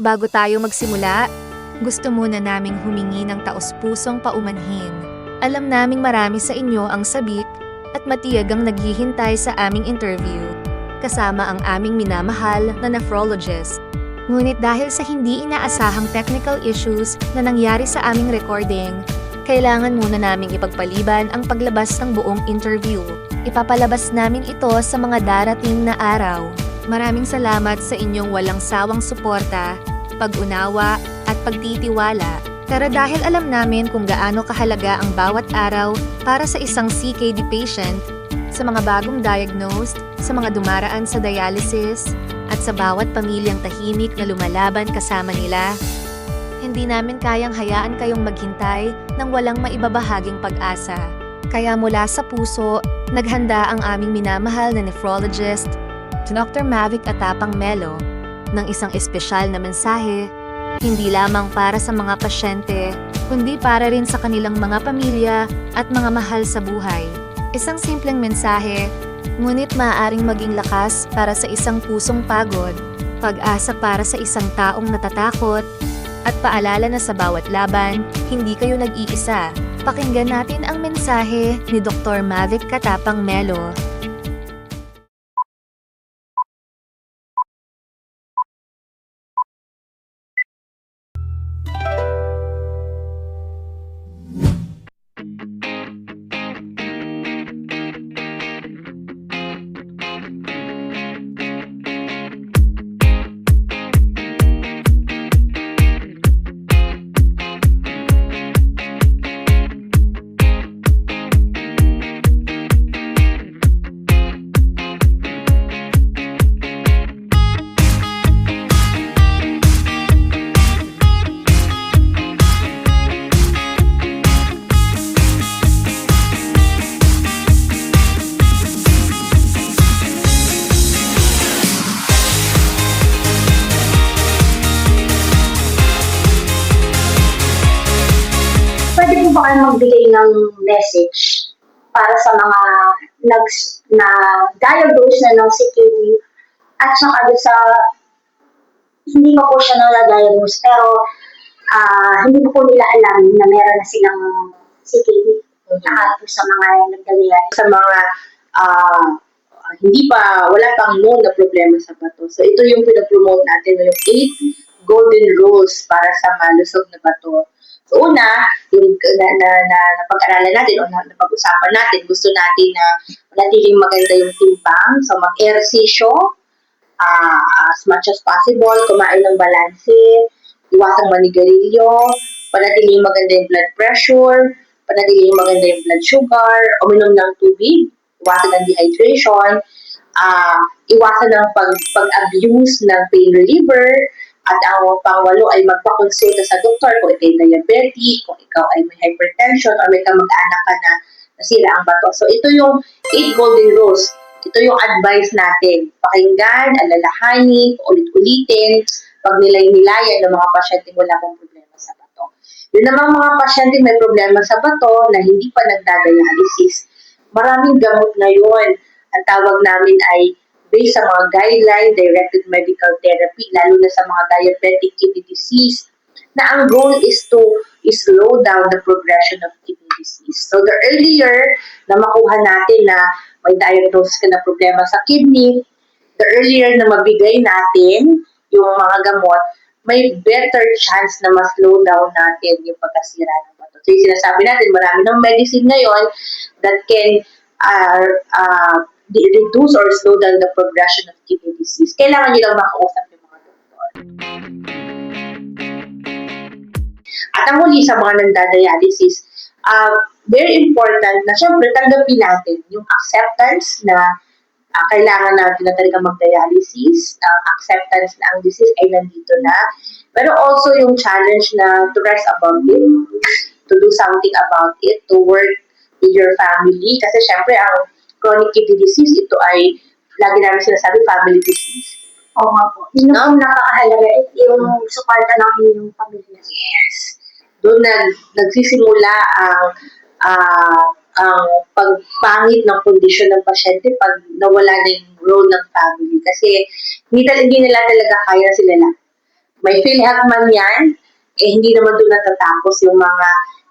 Bago tayo magsimula, gusto muna naming humingi ng taos-pusong paumanhin. Alam naming marami sa inyo ang sabik at matiyagang naghihintay sa aming interview, kasama ang aming minamahal na nephrologist. Ngunit dahil sa hindi inaasahang technical issues na nangyari sa aming recording, kailangan muna naming ipagpaliban ang paglabas ng buong interview. Ipapalabas namin ito sa mga darating na araw. Maraming salamat sa inyong walang sawang suporta, pag-unawa at pagtitiwala. Pero dahil alam namin kung gaano kahalaga ang bawat araw para sa isang CKD patient, sa mga bagong diagnosed, sa mga dumaraan sa dialysis, at sa bawat pamilyang tahimik na lumalaban kasama nila, hindi namin kayang hayaan kayong maghintay ng walang maibabahaging pag-asa. Kaya mula sa puso, naghanda ang aming minamahal na nephrologist, si Dr. Mavic Atapang Melo, ng isang espesyal na mensahe, hindi lamang para sa mga pasyente, kundi para rin sa kanilang mga pamilya at mga mahal sa buhay. Isang simpleng mensahe, ngunit maaaring maging lakas para sa isang pusong pagod, pag-asa para sa isang taong natatakot, at paalala na sa bawat laban, hindi kayo nag-iisa. Pakinggan natin ang mensahe ni Dr. Mavic Katapang Melo. Pwede po ba kayo magbigay ng message para sa mga na-diagnose na ng CKD at saka doon sa hindi pa po siya na-diagnose pero hindi pa po nila alam na meron na silang CKD at po sa mga nagdadaya. Sa mga wala pang known na problema sa bato. So ito yung pinapromote natin, yung 8 golden rules para sa malusog na bato. So una, yung napag-aralan natin o napag-usapan natin, gusto natin na manatiling maganda yung timbang. So mag-ehersisyo as much as possible, kumain ng balanse, iwasang manigarilyo, panatiling maganda yung blood pressure, panatiling maganda yung blood sugar, uminom ng tubig, iwasan ng dehydration, iwasan ng pag-abuse ng pain reliever, at ang pangwalo ay magpakonsulta sa doktor kung ikaw ay diabetic, kung ikaw ay may hypertension, or may kamag-anak ka na nasira ang bato. So ito yung 8 golden rules. Ito yung advice natin. Pakinggan, alalahanin, ulit-ulitin, pag nilay-nilayan ng mga pasyenteng wala pong problema sa bato. Yun namang mga pasyenteng may problema sa bato na hindi pa nagdadialysis, maraming gamot na yun. Ang tawag namin ay based sa mga guideline, directed medical therapy, lalo na sa mga diabetic kidney disease, na ang goal is to slow down the progression of kidney disease. So the earlier na makuha natin na may diagnosis ka na problema sa kidney, the earlier na mabigay natin yung mga gamot, may better chance na ma-slow down natin yung pagkasira ng bato. So yung sinasabi natin, marami ng medicine ngayon that can reduce or slow down the progression of kidney disease. Kailangan nyo lang makausap yung mga doktor. At ang huli sa mga nagdadialysis, very important na syempre tanggapin natin yung acceptance na kailangan natin na talaga mag-dialysis, acceptance na ang disease ay nandito na, pero also yung challenge na to rise above it, to do something about it, to work with your family, kasi syempre ang chronic kidney disease, ito ay lagi namin sinasabi family disease. Oo nga po. Yun ang nakakahalaga, yung suporta ng inyong pamilya. Yes. Doon nagsisimula ang pagpangit ng kondisyon ng pasyente pag nawala na yung role ng family. Kasi hindi nila talaga kaya sila lang. may PhilHealth man yan, hindi naman doon natatapos yung mga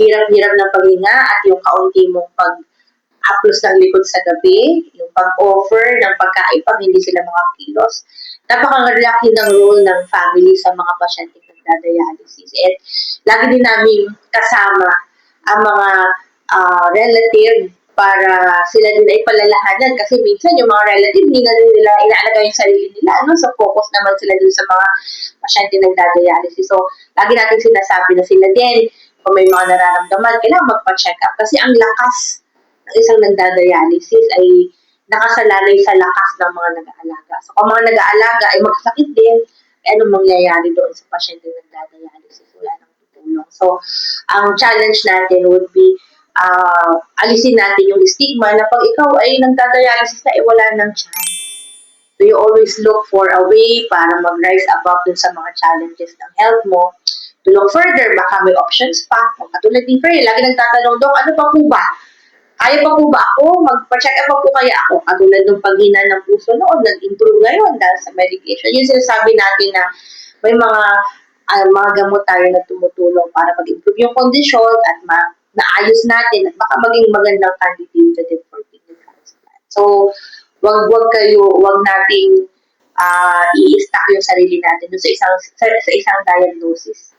hirap-hirap ng paghinga at yung kaunti mong pag-haplos ng likod sa gabi, yung pag-offer ng pagkain pag hindi sila makakilos. Napakalaki ng role ng family sa mga pasyente nagdadialysis. At lagi din namin kasama ang mga relative para sila din ay palalahanan kasi minsan yung mga relative hindi na nila inaalaga yung sarili nila, no? So focus naman sila dun sa mga pasyente nagdadialysis. So lagi natin sinasabi na sila din kung may mga nararamdaman, kailangan magpa-check up kasi ang lakas ng isang nagdadialysis ay nakasalalay sa lakas ng mga nag-aalaga. So kung mga nag-aalaga ay magsakit din, anong mangyayari doon sa pasyente nagdadialysis? Wala nang tutulong. So ang challenge natin would be alisin natin yung stigma na pag ikaw ay nagdadialysis na, wala nang chance. So you always look for a way para mag-rise above dun sa mga challenges ng health mo. To look further, baka may options pa. Kung katulad ni Frey, lagi nagtatanong, Dok, ano pa po ba? Kaya pa po ba ako? Magpa-check up pa po kaya ako? Katulad ng paghina ng puso noon, nag-improve ngayon dahil sa medication. Yung sinasabi natin na may mga gamot tayo na tumutulong para mag-improve yung kondisyon at naayos natin at baka maging magandang candidate din for kidney transplant. So, wag nating i-stack yung sarili natin sa isang diagnosis.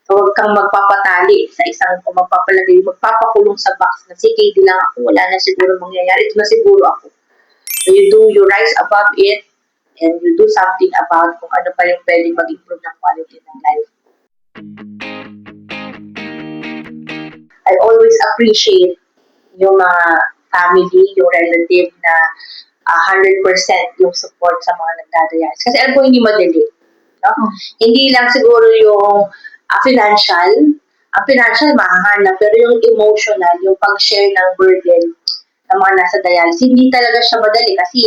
So, huwag kang magpapatali sa o magpapakulong sa box na CKD lang ako, wala na siguro mangyayari, ito na siguro ako. So, you rise above it and you do something about kung ano pa yung pwedeng mag-improve ng quality ng life. I always appreciate yung mga family, yung relative na 100% yung support sa mga nagdadialysis. Kasi alam ko hindi madali. No? Hindi lang siguro yung financial. Ang financial mahahanap, pero yung emotional, yung pag-share ng burden ng mga nasa dialysis, hindi talaga siya madali kasi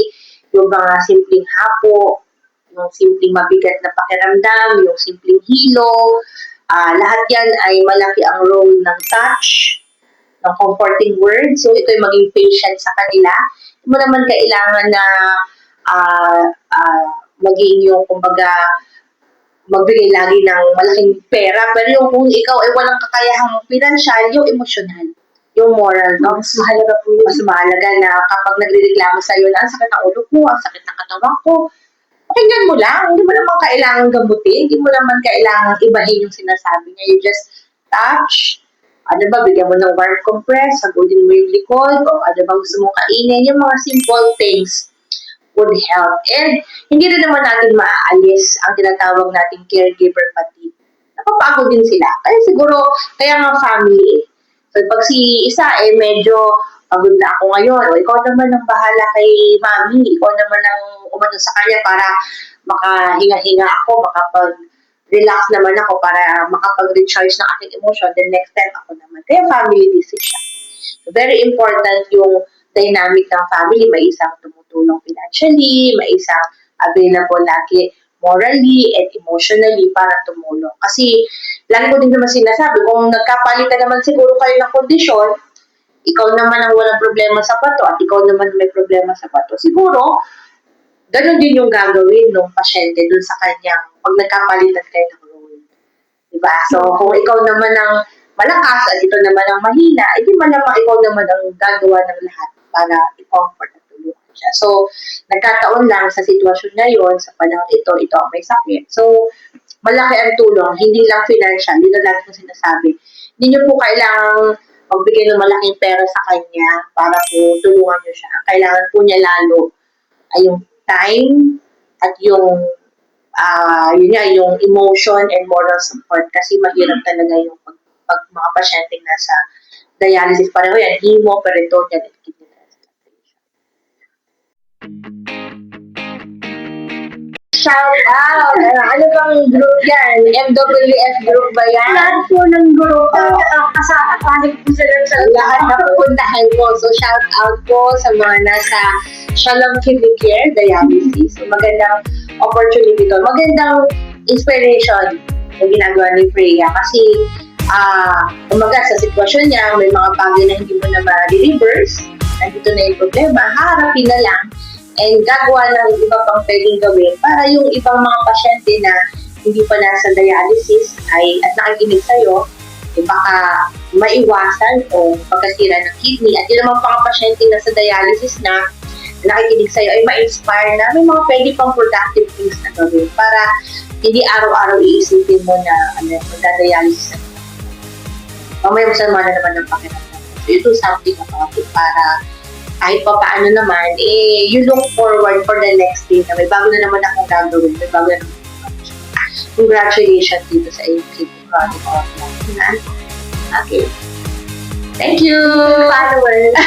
yung mga simpleng hapo, yung simpleng mabigat na pakiramdam, yung simpleng hilo, lahat yan ay malaki ang role ng touch, ng comforting words. So, ito yung maging patient sa kanila. Hindi mo naman kailangan na maging yung, kumbaga, magbigay lagi ng malaking pera. Pero yung kung ikaw ay walang kakayahang pinansyal, yung emosyonal, yung moral, no? Mas mahalaga po yun. Mas mahalaga na kapag nagre-reklamo sa'yo na, ang sakit ng ulo ko, ang sakit ng katawan ko, pakinggan mo lang. Hindi mo naman kailangan gamutin. Hindi mo naman kailangan ibahin yung sinasabi niya. You just touch. Ano ba, bigyan mo ng warm compress, sagudin mo yung likod, o ano ba gusto mong kainin. Yung mga simple things would help. And hindi rin naman natin maaalis ang tinatawag nating caregiver fatigue. Napapagod din sila. Kaya nga family. So, pag si isa, medyo pagod na ako ngayon, o ikaw naman ang bahala kay mami, ikaw naman ang umano sa kanya para makahinga-hinga ako, makapag-relax naman ako para makapag-recharge ng aking emotion, then next time ako naman. Kaya family decision. So, very important yung dynamic ng family. May isang tumutulong financially, may isang available lagi morally and emotionally para tumulong. Kasi, lagi ko din naman sinasabi, kung nagkapalitan naman siguro kayo ng kondisyon, ikaw naman ang walang problema sa bato at ikaw naman may problema sa bato, siguro, ganun din yung gagawin ng pasyente dun sa kanyang pag nagkapalitan kayo ng role. Diba? So, kung ikaw naman ang malakas at ito naman ang mahina, edi malamang ikaw naman ang gagawa ng lahat para i-comfort at tulungan siya. So, nagkataon lang sa sitwasyon na yon, sa panahon ito ang may sakit. So, malaki ang tulong, hindi lang financial, hindi na lagi ko sinasabi. Hindi nyo po kailangang magbigay ng malaking pera sa kanya para po tulungan nyo siya. Ang kailangan po niya lalo ay yung time at yung yung emotion and moral support kasi mahirap talaga yung pag mga pasyenteng nasa dialysis. Pareho yan, hemo, peritoneal, and kidney transplantation. Shout out! Ano bang group yan? MWF group ba yan? Lahat po ng group, kasakasahig po sila sa Lahat na pupuntahan ko. So, shout out po sa mga nasa Shalom Kidney Care Dialysis. So, magandang opportunity to. Magandang inspiration yung ginagawa ni Freya. Kasi, umaga sa sitwasyon niya, may mga bagay na hindi mo na ma-reverse. Nandito na yung problema. Harapin na lang and gagawa ng iba pang pwedeng gawin para yung ibang mga pasyente na hindi pa nasa dialysis at nakikinig sa'yo, baka maiwasan o pagkasira ng kidney. At yung mga pasyente na sa dialysis na nakikinig sa'yo ay ma-inspire na may mga pwede pang productive things na gawin para hindi araw-araw iisipin mo na magda-dialysis na. Mamaya masama na naman ng pakiramdam. So, you do something about it para kahit pa paano naman, you look forward for the next day na may bago na naman akong gagawin, may bago na naman congratulations dito sa AFK Chronic Offline. Okay. Thank you! Followers.